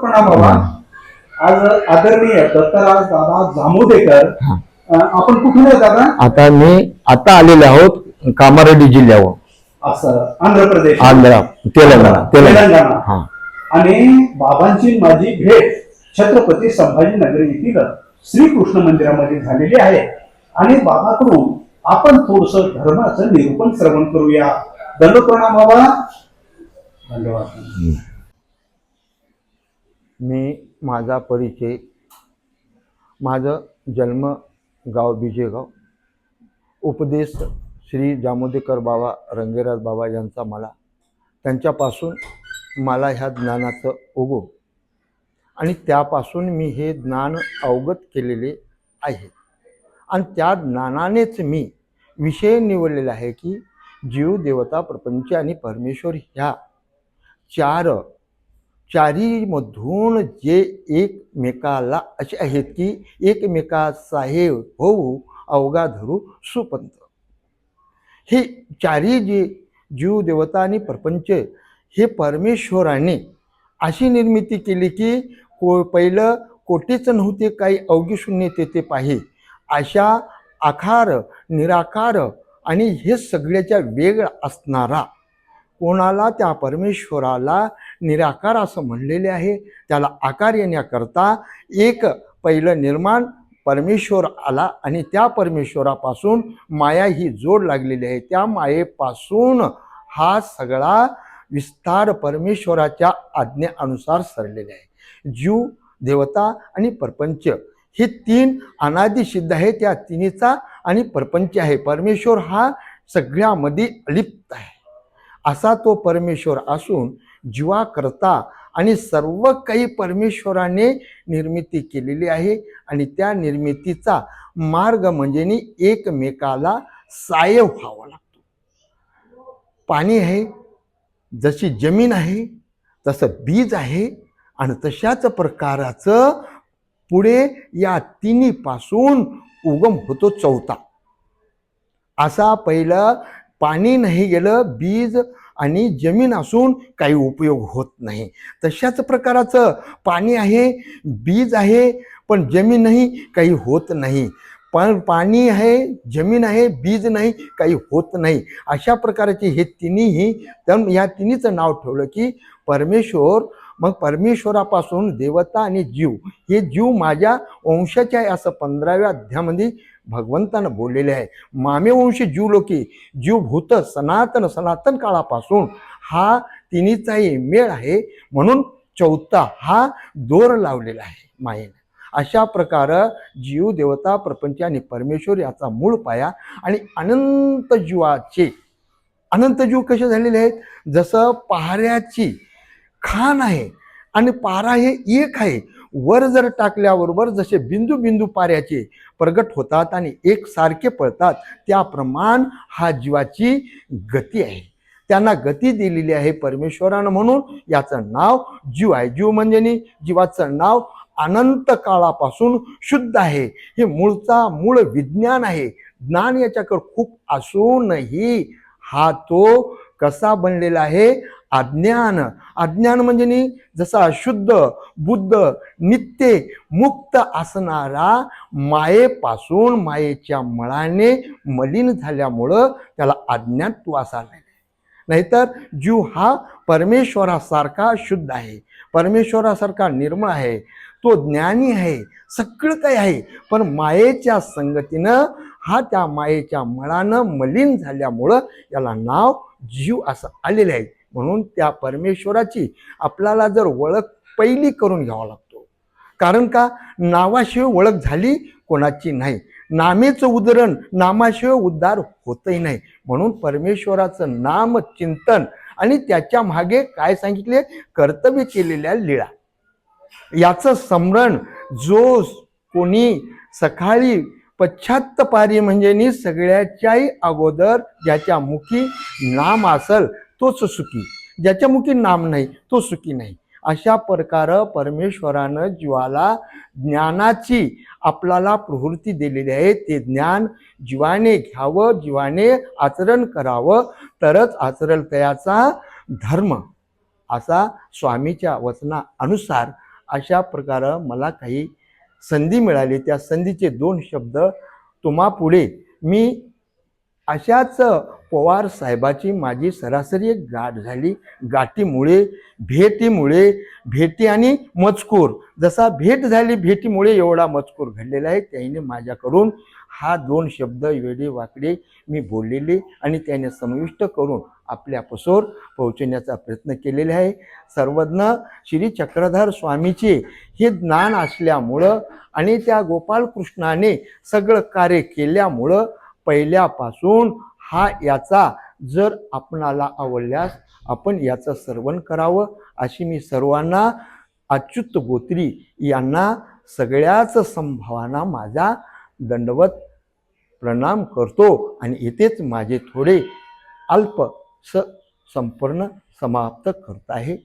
प्रणाम बाबा. आज आदरणीय दत्तराज दादा जामोदेकर, आपण कुठून आहे दादा? आता आलेले आहोत कामारेड्डी जिल्ह्यावर. असं आंध्र प्रदेश, तेलंगणा. आणि बाबांची माझी भेट छत्रपती संभाजीनगर येथील श्रीकृष्ण मंदिरामध्ये झालेली आहे. आणि बाबाकडून आपण थोडस धर्माचं निरूपण श्रवण करूया. दंड प्रणाम बाबा. धन्यवाद. माझा परिचय, माझं जन्म गाव बिजेगाव, उपदेश श्री जामोदेकर बाबा रंगेराज बाबा यांचा त्यांच्यापासून मला ह्या ज्ञानाचं उगम आणि त्यापासून मी हे ज्ञान अवगत केलेले आहे. आणि त्या ज्ञानानेच मी विषय निवडलेला आहे की जीव, देवता, प्रपंच आणि परमेश्वर ह्या चारीमधून जे एकमेकाला असे आहेत की एकमेकासाहे होऊ अवघा धरू सुपंथ. हे चारी जे जीव, देवता आणि प्रपंच हे परमेश्वराने अशी निर्मिती केली की पहिलं कोटीच नव्हते, काही अवघी शून्य तेथे पाहे, अशा आकार, निराकार आणि हे सगळ्याच्या वेगळा असणारा कोणाला त्या परमेश्वराला निराकार असं म्हणलेले आहे. त्याला आकार येण्याकरता एक पहिलं निर्माण परमेश्वर आला आणि त्या परमेश्वरापासून माया ही जोड लागलेली आहे. त्या मायेपासून हा सगळा विस्तार परमेश्वराच्या आज्ञेनुसार सरलेले आहे. जीव, देवता आणि प्रपंच हे तीन अनादि सिद्ध आहे. त्या तिन्हीचा आणि प्रपंच आहे. परमेश्वर हा सगळ्यामध्ये अलिप्त आहे. असा तो परमेश्वर असून जीवाकरता आणि सर्व काही परमेश्वराने निर्मिती केलेली आहे. आणि त्या निर्मितीचा मार्ग म्हणजे एकमेकाला साय व्हावा लागतो. पाणी आहे, जशी जमीन आहे तसं बीज आहे, आणि तशाच प्रकाराचं पुढे या तिन्हीपासून उगम होतो चौथा. असा पहिलं पाणी नाही गेलं, बीज आणि जमीन असून काही उपयोग होत नाही. तशाच प्रकाराचं पाणी आहे, बीज आहे, पण जमीन नाही, काही होत नाही. पण पाणी आहे, जमीन आहे, बीज नाही, काही होत नाही. अशा प्रकारचे हे तिन्ही, तर या तिन्हीचं नाव ठेवलं की परमेश्वर. मग परमेश्वरापासून देवता आणि जीव, हे जीव माझ्या वंशाचे आहे असं 15व्या अध्यायामध्ये भगवंतानं बोललेले आहे. मामे वंशी जीव लोकी, जीवभूत सनातन काळापासून हा तिन्हीचाही मेळ आहे. म्हणून चौथा हा दोर लावलेला आहे मायेने. अशा प्रकार जीव, देवता, प्रपंच आणि परमेश्वर याचा मूळ पाया. आणि अनंत जीव कसे झालेले आहेत? जसं पहाऱ्याची खान आहे आणि पारा हे एक आहे. वर जर टाकल्याबरोबर जसे बिंदू बिंदू पाऱ्याचे प्रगट होतात आणि एकसारखे पळतात, त्याप्रमाण हा जीवाची गती आहे. त्यांना गती दिलेली आहे परमेश्वरानं. म्हणून याचं नाव जीव आहे. जीव म्हणजे जीवाचं नाव अनंत काळापासून शुद्ध आहे. हे मूळ विज्ञान आहे. ज्ञान याच्याकडे खूप असूनही हा तो कसा बनलेला आहे? अज्ञान म्हणजे जसा शुद्ध, बुद्ध, नित्य, मुक्त असणारा मायेपासून, मायेच्या मळाने मलिन झाल्यामुळं त्याला अज्ञानत्व असा नाही. नाहीतर जीव हा परमेश्वरासारखा शुद्ध आहे, परमेश्वरासारखा निर्मळ आहे, तो ज्ञानी आहे, सगळं काही आहे. पण मायेच्या संगतीनं हा त्या मायेच्या मळानं मलिन झाल्यामुळं याला नाव जीव असं आलेलं आहे. म्हणून त्या परमेश्वराची आपल्याला जर ओळख पहिली करून घ्यावा लागतो. कारण का? नावाशिवाय ओळख झाली कोणाची नाही. नामेचं उद्धरण, नामाशिवाय उद्धार होतही नाही. म्हणून परमेश्वराचं नाम चिंतन आणि त्याच्या मागे काय सांगितले? कर्तव्य केलेल्या लीळा, याचं स्मरण जो कोणी सकाळी पश्चात्तापारी म्हणजे सगळ्याच्याही अगोदर ज्याच्या मुखी नाम असल तोच सुखी, ज्याच्या मुखी नाम नाही तो सुखी नाही. अशा प्रकारे परमेश्वरानं जीवाला ज्ञानाची आपल्याला प्रवृत्ती दिलेली आहे. ते ज्ञान जीवाने घ्यावं, जीवाने आचरण करावं, तरच आचरण त्याचा धर्म. असा स्वामीच्या वचनानुसार अशा प्रकारे मला काही संधी मिळाली. त्या संधीचे 2 शब्द तुम्हापुढे मी अशाच पवार साहेबाची माझी सरासरी एक गाठ झाली. गाठीमुळे, भेटी आणि मजकूर, जसा भेट झाली भेटीमुळे एवढा मजकूर घडलेला आहे. त्याने माझ्याकडून हा 2 शब्द वेडे वाकडे मी बोललेले आणि त्याने समाविष्ट करून आपल्यापासोर पोहोचण्याचा प्रयत्न केलेला आहे. सर्वज्ञ श्री चक्रधर स्वामीचे हे ज्ञान असल्यामुळं आणि त्या गोपाळकृष्णाने सगळं कार्य केल्यामुळं पहिल्यापासून हा याचा जर आपणाला आवडल्यास आपण याचं श्रवण करावं अशी मी सर्वांना अच्युत गोत्री यांना सगळ्याच संभावांना माझा दंडवत प्रणाम करतो आणि इथेच माझे थोडे अल्प संपूर्ण समाप्त करत आहे.